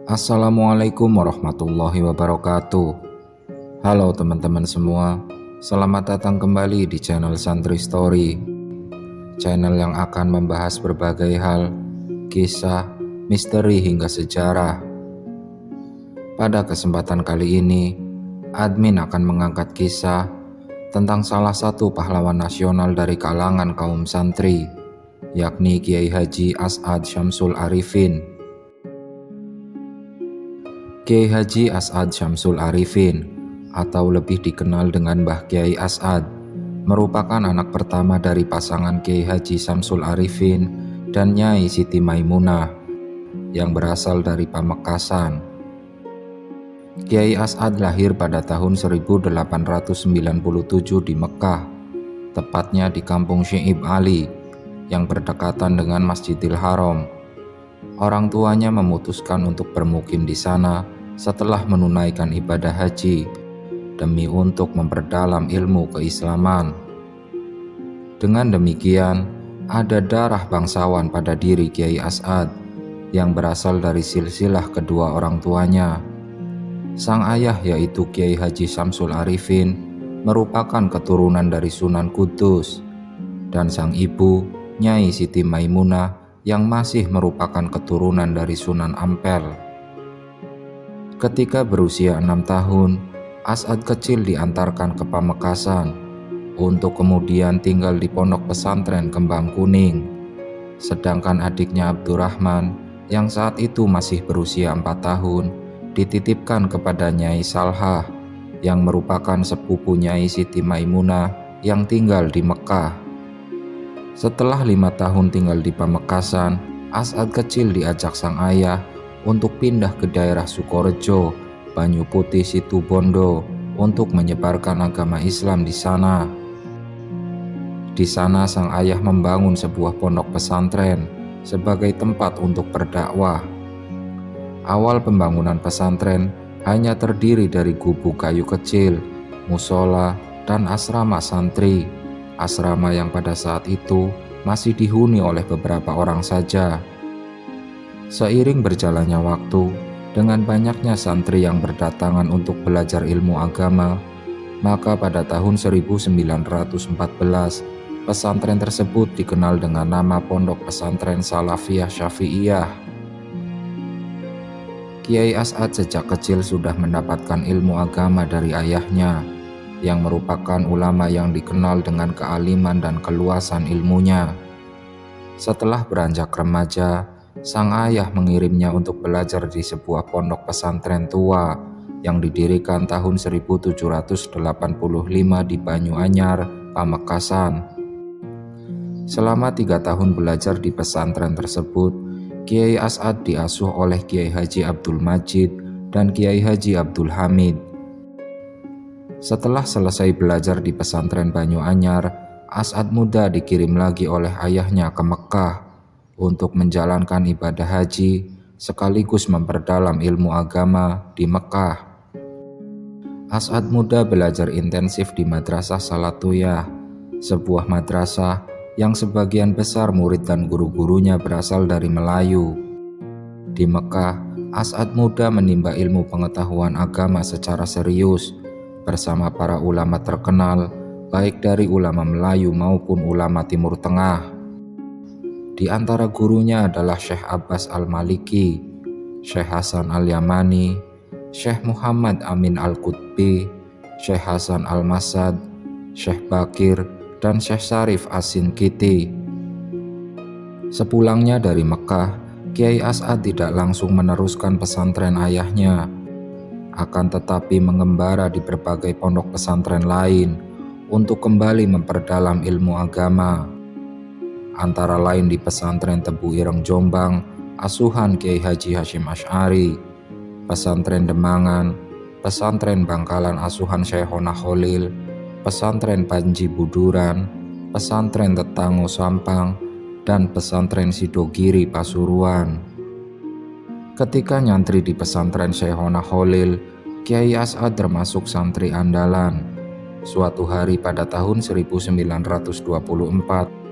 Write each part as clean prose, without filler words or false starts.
Assalamualaikum warahmatullahi wabarakatuh. Halo teman-teman semua, selamat datang kembali di channel Santri Story, channel yang akan membahas berbagai hal, kisah, misteri hingga sejarah. Pada kesempatan kali ini, admin akan mengangkat kisah tentang salah satu pahlawan nasional dari kalangan kaum santri, yakni Kiai Haji As'ad Syamsul Arifin. Kiai Haji As'ad Syamsul Arifin atau lebih dikenal dengan Mbah Kiai As'ad merupakan anak pertama dari pasangan Kiai Haji Syamsul Arifin dan Nyai Siti Maimunah yang berasal dari Pamekasan. Kiai As'ad lahir pada tahun 1897 di Mekah, tepatnya di kampung Syi'ib Ali yang berdekatan dengan Masjidil Haram. Orang tuanya memutuskan untuk bermukim di sana setelah menunaikan ibadah haji demi untuk memperdalam ilmu keislaman. Dengan demikian, ada darah bangsawan pada diri Kiai As'ad yang berasal dari silsilah kedua orang tuanya. Sang ayah yaitu Kiai Haji Syamsul Arifin merupakan keturunan dari Sunan Kudus, dan sang ibu Nyai Siti Maimunah yang masih merupakan keturunan dari Sunan Ampel. Ketika berusia 6 tahun, As'ad kecil diantarkan ke Pamekasan untuk kemudian tinggal di pondok pesantren Kembang Kuning. Sedangkan adiknya Abdurrahman yang saat itu masih berusia 4 tahun dititipkan kepada Nyai Salhah yang merupakan sepupu Nyai Siti Maimunah yang tinggal di Mekah. Setelah 5 tahun tinggal di Pamekasan, As'ad kecil diajak sang ayah untuk pindah ke daerah Sukorejo, Banyu Putih, Situbondo untuk menyebarkan agama Islam di sana. Di sana sang ayah membangun sebuah pondok pesantren sebagai tempat untuk berdakwah. Awal pembangunan pesantren hanya terdiri dari gubuk kayu kecil, musola, dan asrama santri. Asrama yang pada saat itu masih dihuni oleh beberapa orang saja. Seiring berjalannya waktu, dengan banyaknya santri yang berdatangan untuk belajar ilmu agama, maka pada tahun 1914, pesantren tersebut dikenal dengan nama Pondok Pesantren Salafiyah Syafi'iyah. Kiai As'ad sejak kecil sudah mendapatkan ilmu agama dari ayahnya, yang merupakan ulama yang dikenal dengan kealiman dan keluasan ilmunya. Setelah beranjak remaja, sang ayah mengirimnya untuk belajar di sebuah pondok pesantren tua yang didirikan tahun 1785 di Banyuanyar, Pamekasan. Selama 3 tahun belajar di pesantren tersebut, Kiai As'ad diasuh oleh Kiai Haji Abdul Majid dan Kiai Haji Abdul Hamid. Setelah selesai belajar di pesantren Banyuanyar, As'ad muda dikirim lagi oleh ayahnya ke Mekah untuk menjalankan ibadah haji sekaligus memperdalam ilmu agama di Mekah. As'ad muda belajar intensif di Madrasah Salatuyah, sebuah madrasah yang sebagian besar murid dan guru-gurunya berasal dari Melayu. Di Mekah, As'ad muda menimba ilmu pengetahuan agama secara serius bersama para ulama terkenal, baik dari ulama Melayu maupun ulama Timur Tengah. Di antara gurunya adalah Syekh Abbas Al-Maliki, Syekh Hasan Al-Yamani, Syekh Muhammad Amin Al-Qutbi, Syekh Hasan Al-Masad, Syekh Bakir, dan Syekh Syarif As-Sinkiti. Sepulangnya dari Mekah, Kiai As'ad tidak langsung meneruskan pesantren ayahnya, akan tetapi mengembara di berbagai pondok pesantren lain untuk kembali memperdalam ilmu agama. Antara lain di pesantren Tebu Ireng Jombang, asuhan Kiai Haji Hasyim Asy'ari, pesantren Demangan, pesantren Bangkalan asuhan Syekhona Khalil, pesantren Panji Buduran, pesantren Tetango Sampang, dan pesantren Sidogiri Pasuruan. Ketika nyantri di pesantren Syekhona Khalil, Kiai As'ad termasuk santri andalan. Suatu hari pada tahun 1924,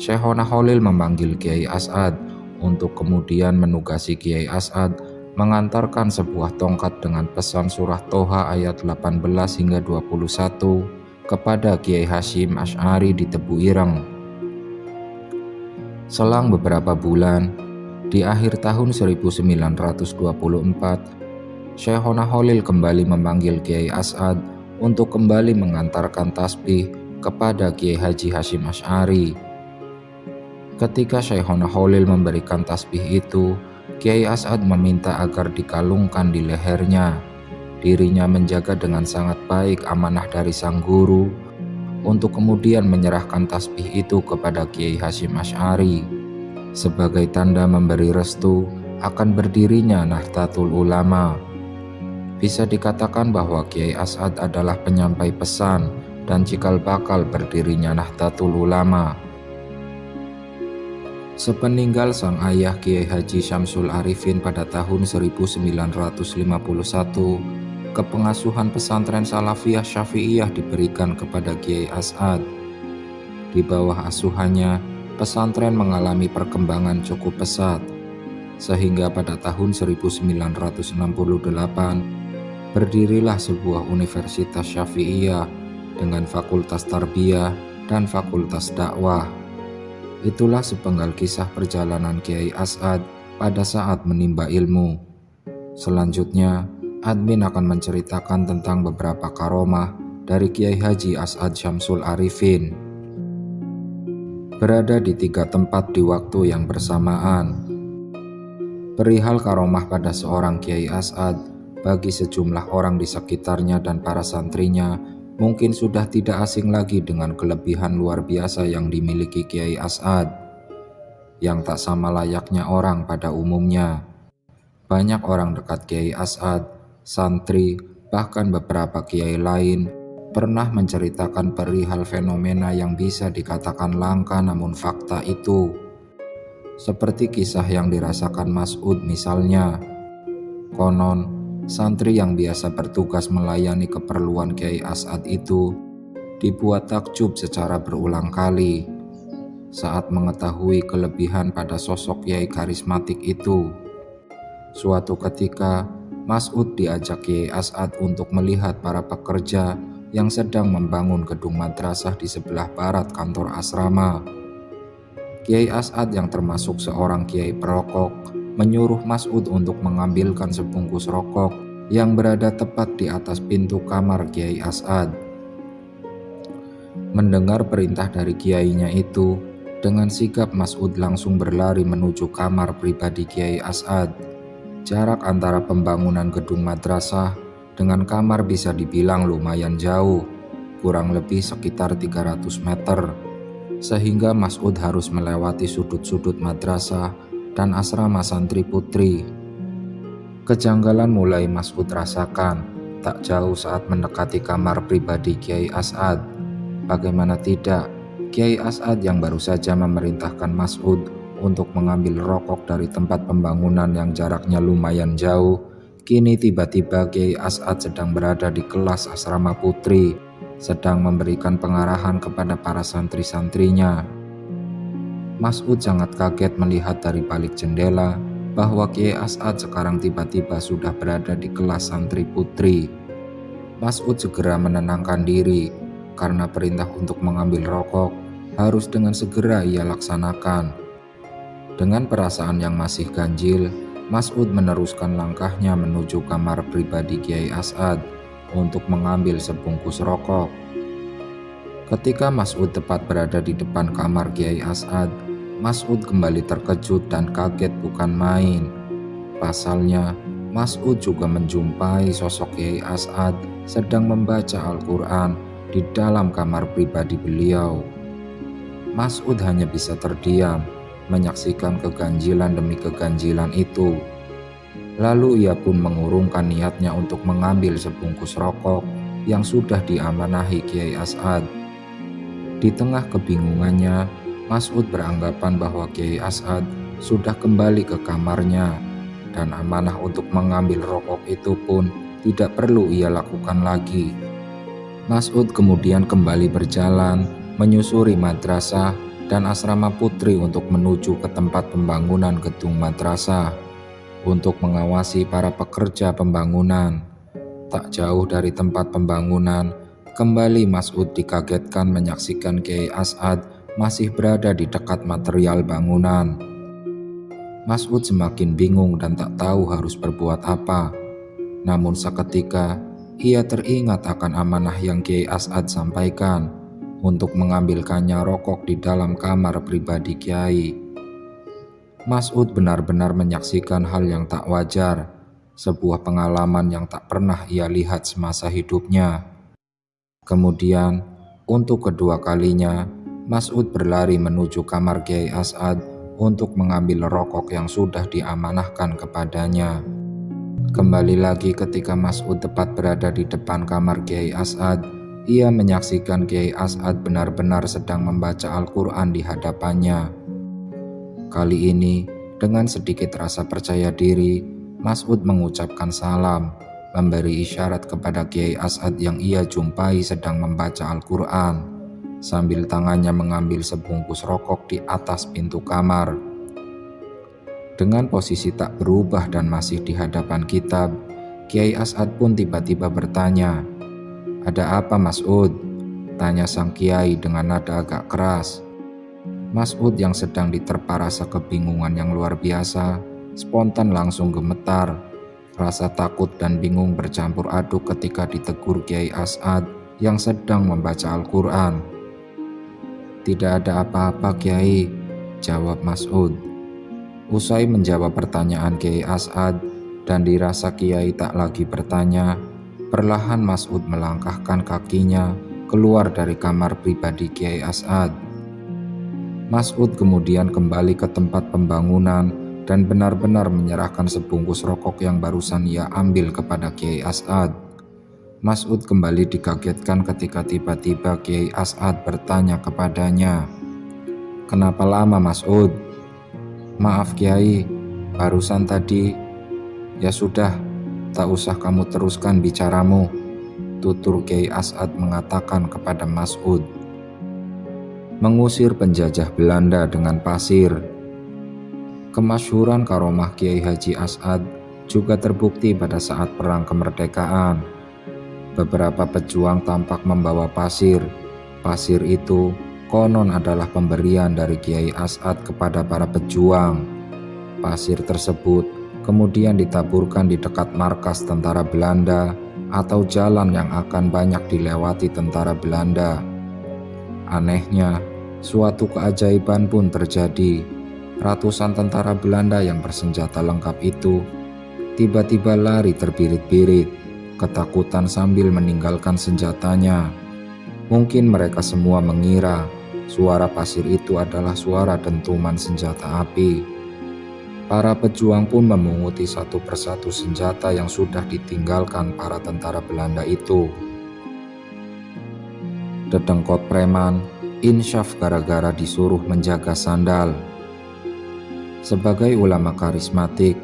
Syekhona Khalil memanggil Kiai As'ad untuk kemudian menugasi Kiai As'ad mengantarkan sebuah tongkat dengan pesan surah Toha ayat 18 hingga 21 kepada Kiai Hasyim Asy'ari di Tebu Ireng. Selang beberapa bulan, di akhir tahun 1924, Syekhona Khalil kembali memanggil Kiai As'ad untuk kembali mengantarkan tasbih kepada Kiai Haji Hasyim Asy'ari. Ketika Syekhona Khalil memberikan tasbih itu, Kiai As'ad meminta agar dikalungkan di lehernya. Dirinya menjaga dengan sangat baik amanah dari sang guru untuk kemudian menyerahkan tasbih itu kepada Kiai Hasyim Asy'ari sebagai tanda memberi restu akan berdirinya Nahdlatul Ulama. Bisa dikatakan bahwa Kiai As'ad adalah penyampai pesan dan cikal bakal berdirinya Nahdlatul Ulama. Sepeninggal sang ayah Kiai Haji Syamsul Arifin pada tahun 1951, kepengasuhan pesantren Salafiyah Syafi'iyah diberikan kepada Kiai As'ad. Di bawah asuhannya, pesantren mengalami perkembangan cukup pesat, sehingga pada tahun 1968 berdirilah sebuah universitas Syafi'iyah dengan fakultas tarbiyah dan fakultas dakwah. Itulah sepenggal kisah perjalanan Kiai As'ad pada saat menimba ilmu. Selanjutnya, admin akan menceritakan tentang beberapa karomah dari Kiai Haji As'ad Syamsul Arifin. Berada di 3 tempat di waktu yang bersamaan. Perihal karomah pada seorang Kiai As'ad, bagi sejumlah orang di sekitarnya dan para santrinya, mungkin sudah tidak asing lagi dengan kelebihan luar biasa yang dimiliki Kiai As'ad, yang tak sama layaknya orang pada umumnya. Banyak orang dekat Kiai As'ad, santri, bahkan beberapa kiai lain pernah menceritakan perihal fenomena yang bisa dikatakan langka namun fakta itu. Seperti kisah yang dirasakan Mas'ud misalnya. Konon, santri yang biasa bertugas melayani keperluan Kiai As'ad itu dibuat takjub secara berulang kali saat mengetahui kelebihan pada sosok Kiai karismatik itu. Suatu ketika, Mas'ud diajak Kiai As'ad untuk melihat para pekerja yang sedang membangun gedung madrasah di sebelah barat kantor asrama. Kiai As'ad yang termasuk seorang kiai perokok menyuruh Mas'ud untuk mengambilkan sebungkus rokok yang berada tepat di atas pintu kamar Kiai As'ad. Mendengar perintah dari kiainya itu, dengan sigap Mas'ud langsung berlari menuju kamar pribadi Kiai As'ad. Jarak antara pembangunan gedung madrasah dengan kamar bisa dibilang lumayan jauh, kurang lebih sekitar 300 meter, sehingga Mas'ud harus melewati sudut-sudut madrasah dan asrama santri putri. Kejanggalan mulai Mas'ud rasakan tak jauh saat mendekati kamar pribadi Kiai As'ad. Bagaimana tidak, Kiai As'ad yang baru saja memerintahkan Mas'ud untuk mengambil rokok dari tempat pembangunan yang jaraknya lumayan jauh, kini tiba-tiba Kiai As'ad sedang berada di kelas asrama putri, sedang memberikan pengarahan kepada para santri-santrinya. Mas'ud sangat kaget melihat dari balik jendela bahwa Kiai As'ad sekarang tiba-tiba sudah berada di kelas santri putri. Mas'ud segera menenangkan diri karena perintah untuk mengambil rokok harus dengan segera ia laksanakan. Dengan perasaan yang masih ganjil, Mas'ud meneruskan langkahnya menuju kamar pribadi Kiai As'ad untuk mengambil sebungkus rokok. Ketika Mas'ud tepat berada di depan kamar Kiai As'ad, Mas'ud kembali terkejut dan kaget bukan main. Pasalnya, Mas'ud juga menjumpai sosok Kiai As'ad sedang membaca Al-Quran di dalam kamar pribadi beliau. Mas'ud hanya bisa terdiam, menyaksikan keganjilan demi keganjilan itu. Lalu ia pun mengurungkan niatnya untuk mengambil sebungkus rokok yang sudah diamanahi Kiai As'ad. Di tengah kebingungannya, Mas'ud beranggapan bahwa Kiai As'ad sudah kembali ke kamarnya dan amanah untuk mengambil rokok itu pun tidak perlu ia lakukan lagi. Mas'ud kemudian kembali berjalan menyusuri madrasah dan asrama putri untuk menuju ke tempat pembangunan gedung madrasah. untuk mengawasi para pekerja pembangunan. Tak jauh dari tempat pembangunan, kembali Mas'ud dikagetkan menyaksikan Kiai As'ad masih berada di dekat material bangunan. Mas'ud semakin bingung dan tak tahu harus berbuat apa. Namun seketika, ia teringat akan amanah yang Kiai As'ad sampaikan untuk mengambilkannya rokok di dalam kamar pribadi Kiai. Mas'ud benar-benar menyaksikan hal yang tak wajar, sebuah pengalaman yang tak pernah ia lihat semasa hidupnya. Kemudian, untuk kedua kalinya, Mas'ud berlari menuju kamar Kiai As'ad untuk mengambil rokok yang sudah diamanahkan kepadanya. Kembali lagi ketika Mas'ud tepat berada di depan kamar Kiai As'ad, ia menyaksikan Kiai As'ad benar-benar sedang membaca Al-Quran di hadapannya. Kali ini, dengan sedikit rasa percaya diri, Mas'ud mengucapkan salam, memberi isyarat kepada Kiai As'ad yang ia jumpai sedang membaca Al-Quran, sambil tangannya mengambil sebungkus rokok di atas pintu kamar. Dengan posisi tak berubah dan masih di hadapan kitab, Kiai As'ad pun tiba-tiba bertanya, "Ada apa Mas'ud?" tanya sang Kiai dengan nada agak keras. Mas'ud yang sedang diterpa rasa kebingungan yang luar biasa, spontan langsung gemetar. Rasa takut dan bingung bercampur aduk ketika ditegur Kiai As'ad yang sedang membaca Al-Quran. "Tidak ada apa-apa Kiai," jawab Mas'ud. Usai menjawab pertanyaan Kiai As'ad dan dirasa Kiai tak lagi bertanya, perlahan Mas'ud melangkahkan kakinya keluar dari kamar pribadi Kiai As'ad. Mas'ud kemudian kembali ke tempat pembangunan dan benar-benar menyerahkan sebungkus rokok yang barusan ia ambil kepada Kiai As'ad. Mas'ud kembali dikagetkan ketika tiba-tiba Kiai As'ad bertanya kepadanya, "Kenapa lama Mas'ud?" "Maaf Kiai, barusan tadi." "Ya sudah, tak usah kamu teruskan bicaramu," tutur Kiai As'ad mengatakan kepada Mas'ud. Mengusir penjajah Belanda dengan pasir. Kemasyhuran karomah Kiai Haji As'ad juga terbukti pada saat perang kemerdekaan. Beberapa pejuang tampak membawa pasir. Pasir itu konon adalah pemberian dari Kiai As'ad kepada para pejuang. Pasir tersebut kemudian ditaburkan di dekat markas tentara Belanda atau jalan yang akan banyak dilewati tentara Belanda. Anehnya, suatu keajaiban pun terjadi. Ratusan tentara Belanda yang bersenjata lengkap itu tiba-tiba lari terbirit-birit, ketakutan sambil meninggalkan senjatanya. Mungkin mereka semua mengira suara pasir itu adalah suara dentuman senjata api. Para pejuang pun memunguti satu persatu senjata yang sudah ditinggalkan para tentara Belanda itu. Dedengkot preman, insyaf gara-gara disuruh menjaga sandal. Sebagai ulama karismatik,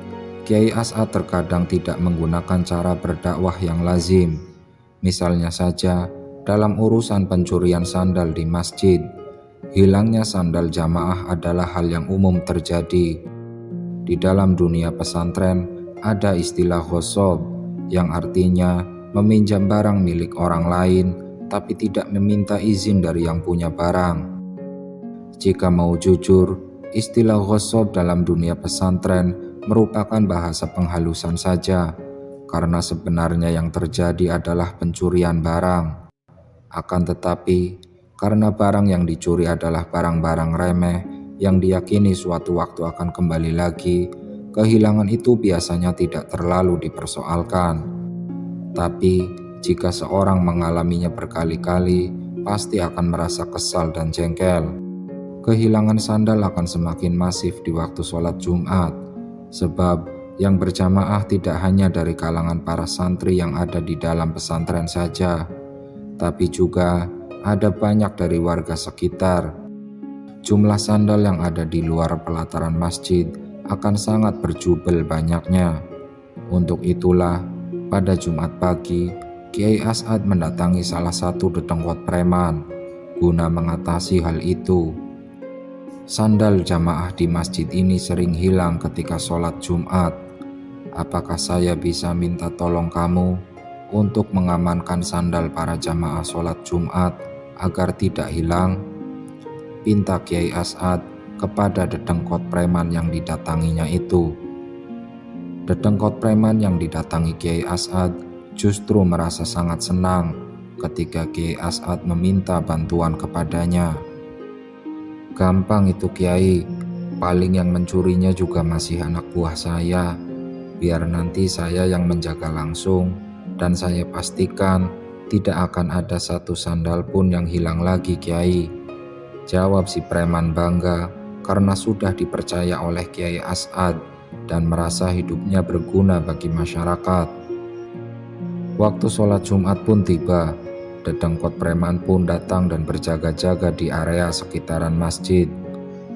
Kiai As'ad terkadang tidak menggunakan cara berdakwah yang lazim. Misalnya saja, dalam urusan pencurian sandal di masjid, hilangnya sandal jamaah adalah hal yang umum terjadi. Di dalam dunia pesantren ada istilah ghosob yang artinya meminjam barang milik orang lain tapi tidak meminta izin dari yang punya barang. Jika mau jujur, istilah ghosob dalam dunia pesantren merupakan bahasa penghalusan saja, karena sebenarnya yang terjadi adalah pencurian barang. Akan tetapi, karena barang yang dicuri adalah barang-barang remeh yang diyakini suatu waktu akan kembali lagi, kehilangan itu biasanya tidak terlalu dipersoalkan. Tapi, jika seorang mengalaminya berkali-kali, pasti akan merasa kesal dan jengkel. Kehilangan sandal akan semakin masif di waktu sholat Jumat, sebab yang berjamaah tidak hanya dari kalangan para santri yang ada di dalam pesantren saja, tapi juga ada banyak dari warga sekitar. Jumlah sandal yang ada di luar pelataran masjid akan sangat berjubel banyaknya. Untuk itulah, pada Jumat pagi, Kiai As'ad mendatangi salah satu dedengkot preman guna mengatasi hal itu. Sandal jamaah di masjid ini sering hilang ketika sholat Jumat. apakah saya bisa minta tolong kamu untuk mengamankan sandal para jamaah sholat Jumat agar tidak hilang? Pinta Kiai As'ad kepada dedengkot preman yang didatanginya itu. Dedengkot preman yang didatangi Kiai As'ad justru merasa sangat senang ketika Kiai As'ad meminta bantuan kepadanya. "Gampang itu Kiai, paling yang mencurinya juga masih anak buah saya. Biar nanti saya yang menjaga langsung, dan saya pastikan tidak akan ada satu sandal pun yang hilang lagi Kiai," jawab si preman bangga karena sudah dipercaya oleh Kiai As'ad dan merasa hidupnya berguna bagi masyarakat. Waktu sholat Jumat pun tiba. Dedengkot preman pun datang dan berjaga-jaga di area sekitaran masjid.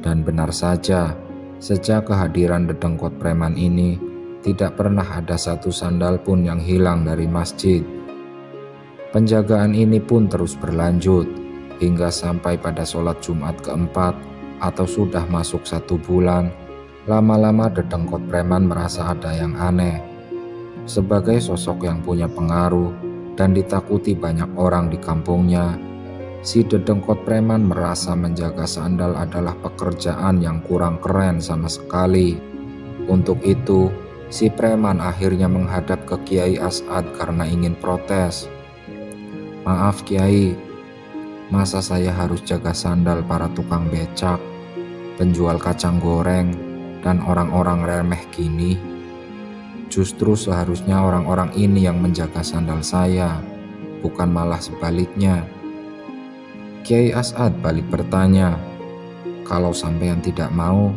Dan benar saja, sejak kehadiran dedengkot preman ini, tidak pernah ada satu sandal pun yang hilang dari masjid. Penjagaan ini pun terus berlanjut, hingga sampai pada sholat Jumat keempat atau sudah masuk 1 bulan. Lama-lama dedengkot preman merasa ada yang aneh. Sebagai sosok yang punya pengaruh dan ditakuti banyak orang di kampungnya, si dedengkot preman merasa menjaga sandal adalah pekerjaan yang kurang keren sama sekali. Untuk itu, si preman akhirnya menghadap ke Kiai As'ad karena ingin protes. "Maaf Kiai, masa saya harus jaga sandal para tukang becak, penjual kacang goreng, dan orang-orang remeh gini? Justru seharusnya orang-orang ini yang menjaga sandal saya, bukan malah sebaliknya." Kiai As'ad balik bertanya, "Kalau sampean tidak mau,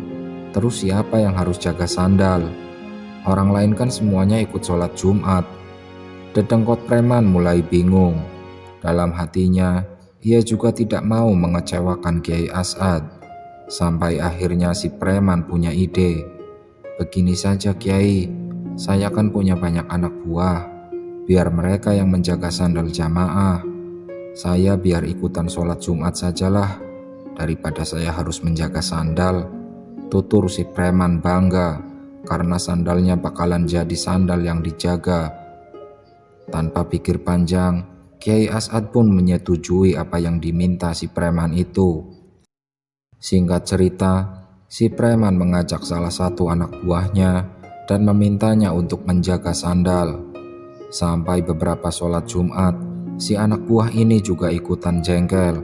terus siapa yang harus jaga sandal? Orang lain kan semuanya ikut sholat Jumat." Dedengkot preman mulai bingung. Dalam hatinya, ia juga tidak mau mengecewakan Kiai As'ad. Sampai akhirnya si preman punya ide. "Begini saja Kiai, saya kan punya banyak anak buah, biar mereka yang menjaga sandal jamaah. Saya biar ikutan sholat Jumat sajalah, daripada saya harus menjaga sandal," tutur si preman bangga, karena sandalnya bakalan jadi sandal yang dijaga. Tanpa pikir panjang, Kiai As'ad pun menyetujui apa yang diminta si preman itu. Singkat cerita, si preman mengajak salah satu anak buahnya dan memintanya untuk menjaga sandal. Sampai beberapa sholat Jumat, si anak buah ini juga ikutan jengkel.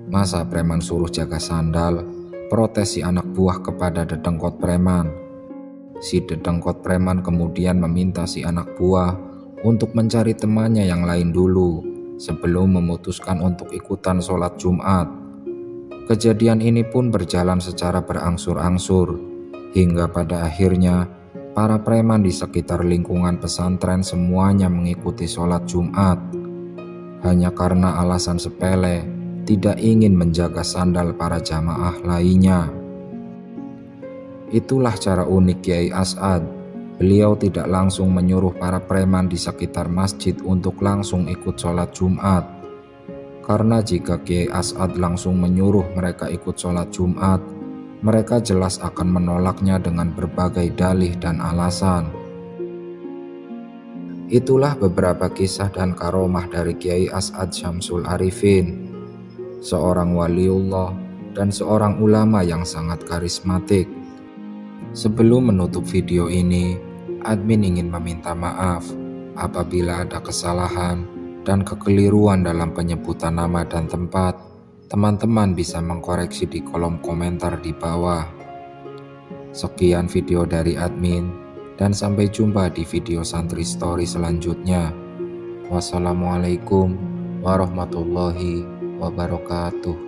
"Masa preman suruh jaga sandal?" protes si anak buah kepada dedengkot preman. Si dedengkot preman kemudian meminta si anak buah untuk mencari temannya yang lain dulu sebelum memutuskan untuk ikutan sholat Jumat. Kejadian ini pun berjalan secara berangsur-angsur, hingga pada akhirnya para preman di sekitar lingkungan pesantren semuanya mengikuti sholat Jumat. Hanya karena alasan sepele, tidak ingin menjaga sandal para jamaah lainnya. Itulah cara unik Kiai As'ad. Beliau tidak langsung menyuruh para preman di sekitar masjid untuk langsung ikut sholat Jumat. Karena jika Kiai As'ad langsung menyuruh mereka ikut sholat Jumat, mereka jelas akan menolaknya dengan berbagai dalih dan alasan. Itulah beberapa kisah dan karomah dari Kiai As'ad Syamsul Arifin, seorang waliullah dan seorang ulama yang sangat karismatik. Sebelum menutup video ini, admin ingin meminta maaf apabila ada kesalahan dan kekeliruan dalam penyebutan nama dan tempat. Teman-teman bisa mengkoreksi di kolom komentar di bawah. Sekian video dari admin, dan sampai jumpa di video Santri Story selanjutnya. Wassalamualaikum warahmatullahi wabarakatuh.